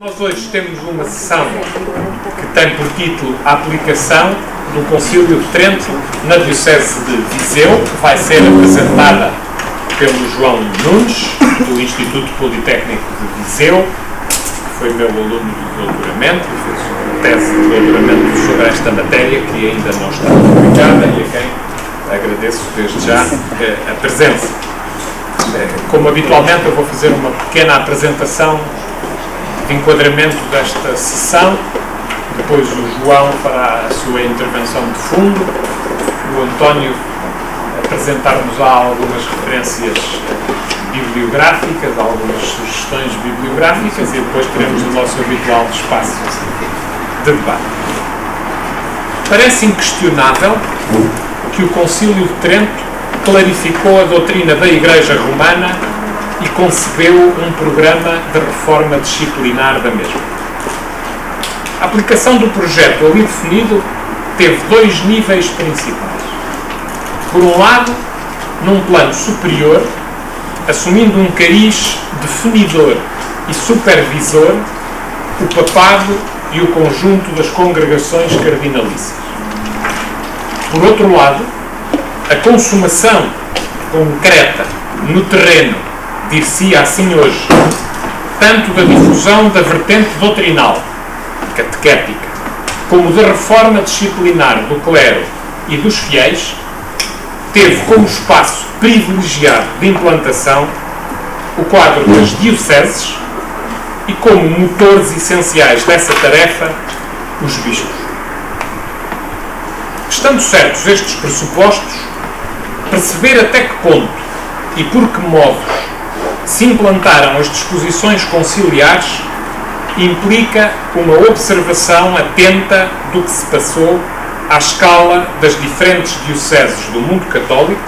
Nós hoje temos uma sessão que tem por título a aplicação do Concílio de Trento na Diocese de Viseu, que vai ser apresentada pelo João Nunes, do Instituto Politécnico de Viseu, que foi meu aluno de doutoramento, fez uma tese de doutoramento sobre esta matéria que ainda não está publicada e a quem agradeço desde já a presença. Como habitualmente, eu vou fazer uma pequena apresentação de enquadramento desta sessão, depois o João fará a sua intervenção de fundo, o António apresentar-nos algumas referências bibliográficas, algumas sugestões bibliográficas e depois teremos o nosso habitual espaço de debate. Parece inquestionável que o Concílio de Trento clarificou a doutrina da Igreja Romana e concebeu um programa de reforma disciplinar da mesma. A aplicação do projeto ali definido teve dois níveis principais. Por um lado, num plano superior, assumindo um cariz definidor e supervisor, o papado e o conjunto das congregações cardinalícias. Por outro lado, a consumação concreta no terreno, dir-se assim hoje, tanto da difusão da vertente doutrinal, catequética, como da reforma disciplinar do clero e dos fiéis, teve como espaço privilegiado de implantação o quadro das dioceses e como motores essenciais dessa tarefa, os bispos. Estando certos estes pressupostos, perceber até que ponto e por que modos se implantaram as disposições conciliares implica uma observação atenta do que se passou à escala das diferentes dioceses do mundo católico,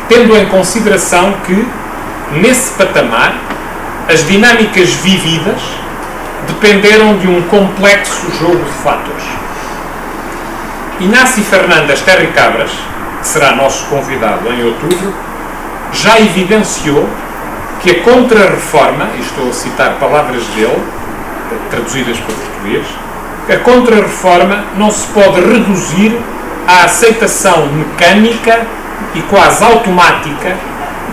tendo em consideração que, nesse patamar, as dinâmicas vividas dependeram de um complexo jogo de fatores. Inácio Fernandes Terry Cabras, que será nosso convidado em outubro, já evidenciou que a contra-reforma, e estou a citar palavras dele, traduzidas para português, a contra-reforma não se pode reduzir à aceitação mecânica e quase automática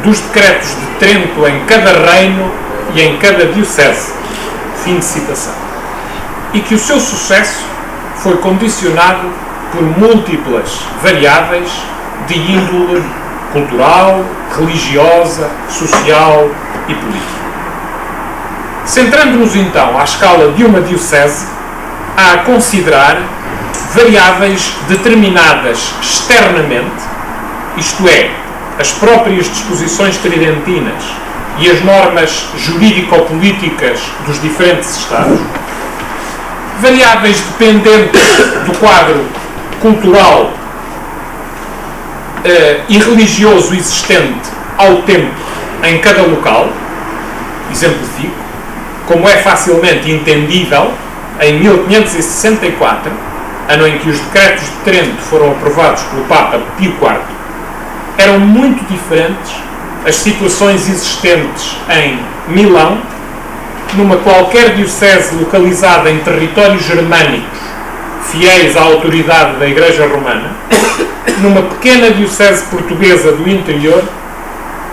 dos decretos de Trento em cada reino e em cada diocese. Fim de citação. E que o seu sucesso foi condicionado por múltiplas variáveis de índole cultural, religiosa, social e política. Centrando-nos então à escala de uma diocese, há a considerar variáveis determinadas externamente, isto é, as próprias disposições tridentinas e as normas jurídico-políticas dos diferentes Estados, variáveis dependentes do quadro cultural e religioso existente ao tempo em cada local. Exemplifico, como é facilmente entendível, em 1564, ano em que os decretos de Trento foram aprovados pelo Papa Pio IV, eram muito diferentes as situações existentes em Milão, numa qualquer diocese localizada em territórios germânicos fiéis à autoridade da Igreja Romana, numa pequena diocese portuguesa do interior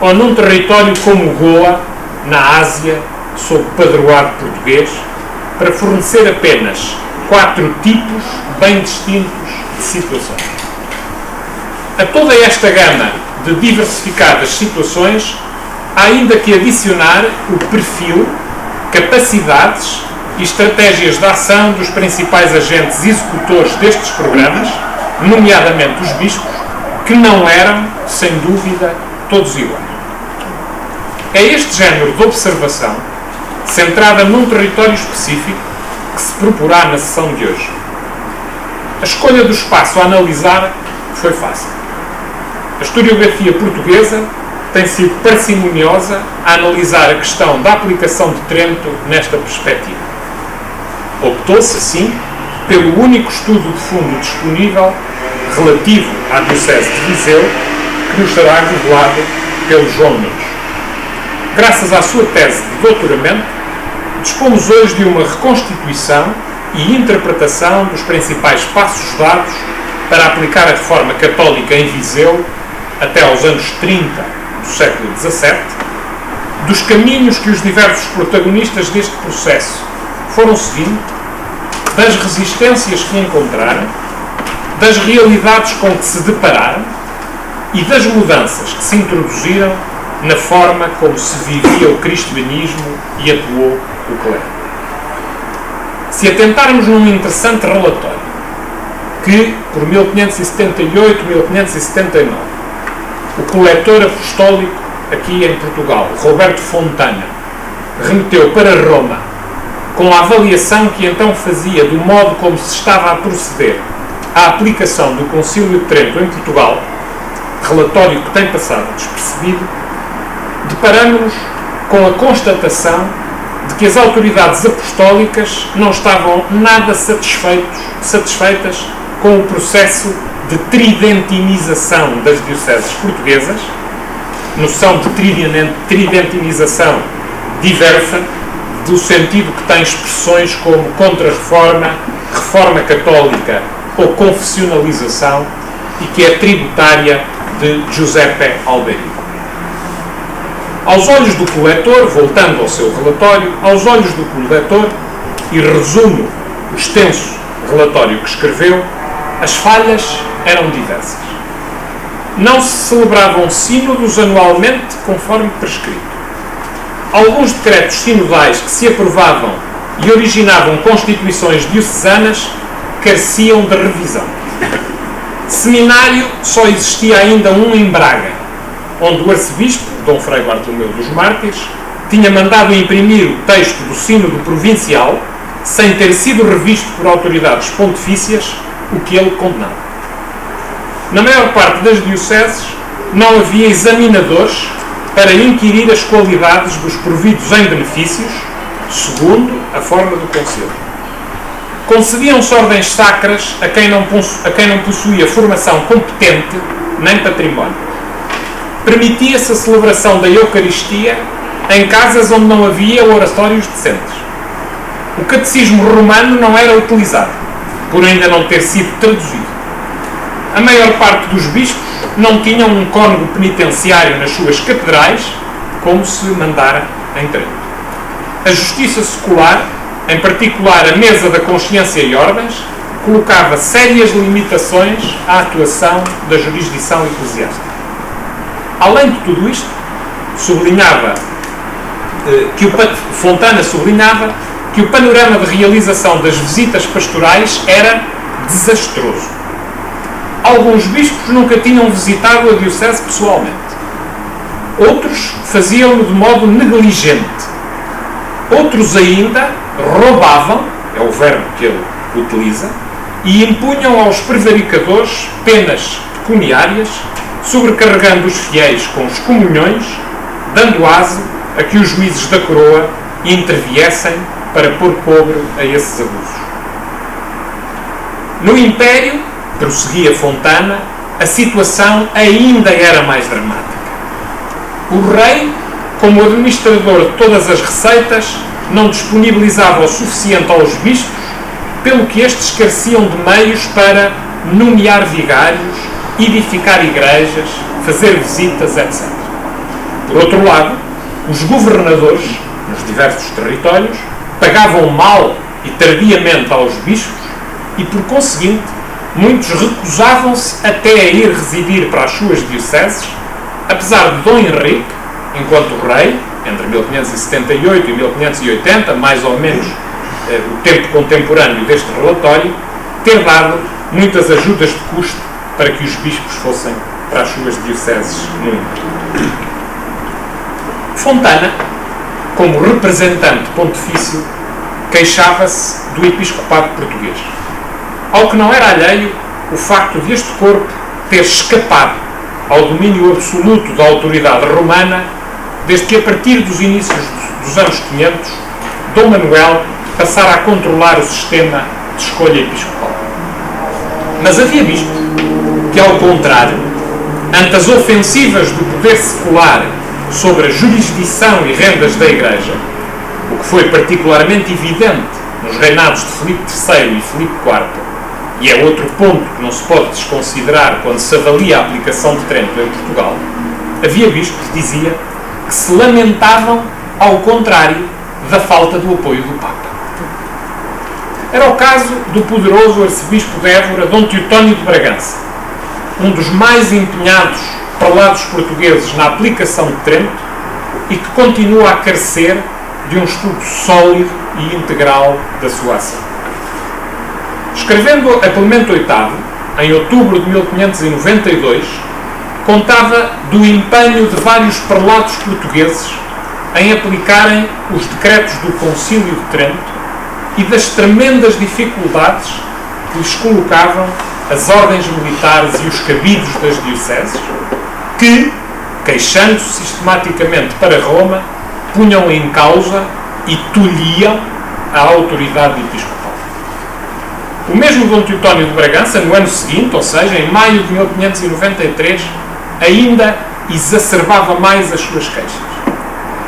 ou num território como Goa, na Ásia, sob padroado português, para fornecer apenas 4 tipos bem distintos de situações. A toda esta gama de diversificadas situações, há ainda que adicionar o perfil, capacidades e estratégias de ação dos principais agentes executores destes programas, nomeadamente os bispos, que não eram, sem dúvida, todos iguais. É este género de observação, centrada num território específico, que se proporá na sessão de hoje. A escolha do espaço a analisar foi fácil. A historiografia portuguesa tem sido parcimoniosa a analisar a questão da aplicação de Trento nesta perspectiva. Optou-se, assim, pelo único estudo de fundo disponível relativo à Diocese de Viseu, que nos será revelado pelo João Nunes. Graças à sua tese de doutoramento, dispomos hoje de uma reconstituição e interpretação dos principais passos dados para aplicar a reforma católica em Viseu até aos anos 30 do século XVII, dos caminhos que os diversos protagonistas deste processo foram seguindo, das resistências que encontraram, das realidades com que se depararam e das mudanças que se introduziram na forma como se vivia o cristianismo e atuou o clero. Se atentarmos num interessante relatório que, por 1578-1579, o coletor apostólico aqui em Portugal, Roberto Fontana, remeteu para Roma com a avaliação que então fazia do modo como se estava a proceder à aplicação do Concílio de Trento em Portugal, relatório que tem passado despercebido, deparamos-nos com a constatação de que as autoridades apostólicas não estavam nada satisfeitas com o processo de tridentinização das dioceses portuguesas, noção de tridentinização diversa, do sentido que tem expressões como contra-reforma, reforma católica ou confessionalização, e que é tributária de Giuseppe Alberico. Aos olhos do coletor, voltando ao seu relatório, aos olhos do coletor, e resumo o extenso relatório que escreveu, as falhas eram diversas. Não se celebravam sínodos anualmente conforme prescrito. Alguns decretos sinodais que se aprovavam e originavam constituições diocesanas careciam de revisão. Seminário só existia ainda um em Braga, onde o arcebispo, Dom Frei Bartolomeu dos Mártires, tinha mandado imprimir o texto do sínodo provincial, sem ter sido revisto por autoridades pontifícias, o que ele condenava. Na maior parte das dioceses não havia examinadores para inquirir as qualidades dos providos em benefícios, segundo a forma do concílio. Concediam-se ordens sacras a quem não possuía formação competente nem património. Permitia-se a celebração da Eucaristia em casas onde não havia oratórios decentes. O catecismo romano não era utilizado, por ainda não ter sido traduzido. A maior parte dos bispos não tinham um cônego penitenciário nas suas catedrais, como se mandara em Trento. A justiça secular, em particular a mesa da consciência e ordens, colocava sérias limitações à atuação da jurisdição eclesiástica. Além de tudo isto, Fontana sublinhava que o panorama de realização das visitas pastorais era desastroso. Alguns bispos nunca tinham visitado a diocese pessoalmente. Outros faziam-no de modo negligente. Outros ainda roubavam, é o verbo que ele utiliza, e impunham aos prevaricadores penas pecuniárias, sobrecarregando os fiéis com os comunhões, dando aso a que os juízes da coroa interviessem para pôr cobro a esses abusos. No Império, prosseguia Fontana, a situação ainda era mais dramática. O rei, como administrador de todas as receitas, não disponibilizava o suficiente aos bispos, pelo que estes careciam de meios para nomear vigários, edificar igrejas, fazer visitas, etc. Por outro lado, os governadores, nos diversos territórios, pagavam mal e tardiamente aos bispos e, por conseguinte, muitos recusavam-se até a ir residir para as suas dioceses, apesar de Dom Henrique, enquanto rei, entre 1578 e 1580, mais ou menos o tempo contemporâneo deste relatório, ter dado muitas ajudas de custo para que os bispos fossem para as suas dioceses no Império. Fontana, como representante pontifício, queixava-se do episcopado português, ao que não era alheio o facto de este corpo ter escapado ao domínio absoluto da autoridade romana, desde que, a partir dos inícios dos anos 500, Dom Manuel passara a controlar o sistema de escolha episcopal. Mas havia bispos que, ao contrário, ante as ofensivas do poder secular sobre a jurisdição e rendas da Igreja, o que foi particularmente evidente nos reinados de Filipe III e Filipe IV, e é outro ponto que não se pode desconsiderar quando se avalia a aplicação de Trento em Portugal, havia bispos, dizia, que se lamentavam ao contrário da falta do apoio do Papa. Era o caso do poderoso arcebispo de Évora, Dom Teotónio de Bragança, um dos mais empenhados prelados portugueses na aplicação de Trento e que continua a carecer de um estudo sólido e integral da sua ação. Escrevendo a Clemente VIII, em outubro de 1592, contava do empenho de vários prelados portugueses em aplicarem os decretos do Concílio de Trento e das tremendas dificuldades que lhes colocavam as ordens militares e os cabidos das dioceses, que, queixando-se sistematicamente para Roma, punham em causa e tolhiam a autoridade episcopal. O mesmo Dom Teotónio de Bragança, no ano seguinte, ou seja, em maio de 1593, ainda exacerbava mais as suas queixas.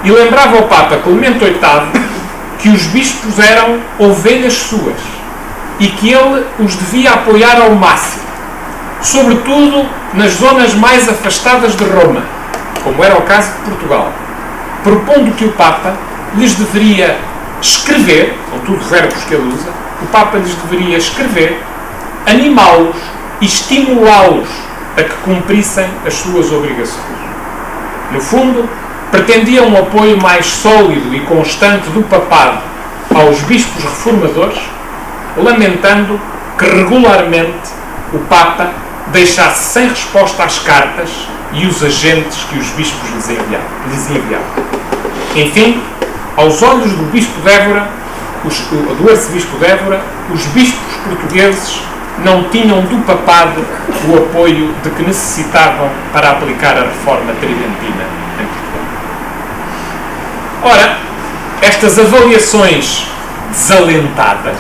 E lembrava ao Papa Clemente VIII que os bispos eram ovelhas suas e que ele os devia apoiar ao máximo, sobretudo nas zonas mais afastadas de Roma, como era o caso de Portugal, propondo que o Papa lhes deveria escrever, com tudo os verbos que ele usa, o Papa lhes deveria escrever, animá-los e estimulá-los a que cumprissem as suas obrigações. No fundo, pretendia um apoio mais sólido e constante do papado aos bispos reformadores, lamentando que regularmente o Papa deixasse sem resposta as cartas e os agentes que os bispos lhes enviavam. Enfim, aos olhos do bispo de Évora, do arcebispo de Évora, os bispos portugueses não tinham do papado o apoio de que necessitavam para aplicar a reforma tridentina em Portugal. Ora, estas avaliações desalentadas,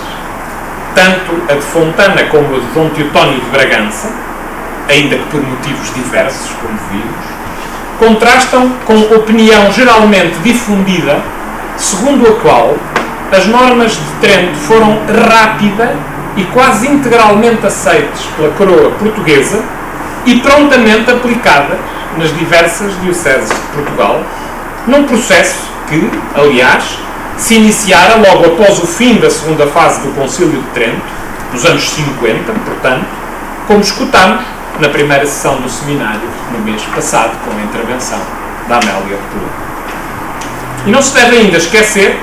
tanto a de Fontana como a de Dom Teotónio de Bragança, ainda que por motivos diversos, como vimos, contrastam com a opinião geralmente difundida, segundo a qual as normas de Trento foram rápida e quase integralmente aceites pela coroa portuguesa e prontamente aplicadas nas diversas dioceses de Portugal, num processo que, aliás, se iniciara logo após o fim da segunda fase do Concílio de Trento, nos anos 50, portanto, como escutamos na primeira sessão do seminário no mês passado, com a intervenção da Amélia República. E não se deve ainda esquecer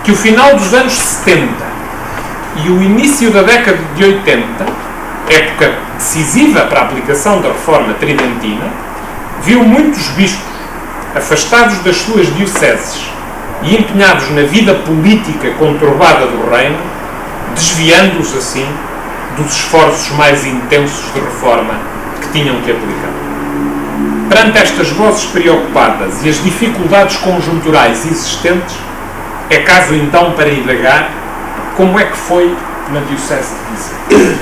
que o final dos anos 70 e o início da década de 80, época decisiva para a aplicação da reforma tridentina, viu muitos bispos afastados das suas dioceses e empenhados na vida política conturbada do reino, desviando-os assim dos esforços mais intensos de reforma que tinham que aplicar. Perante estas vozes preocupadas e as dificuldades conjunturais existentes, é caso então para indagar como é que foi na diocese de Viseu.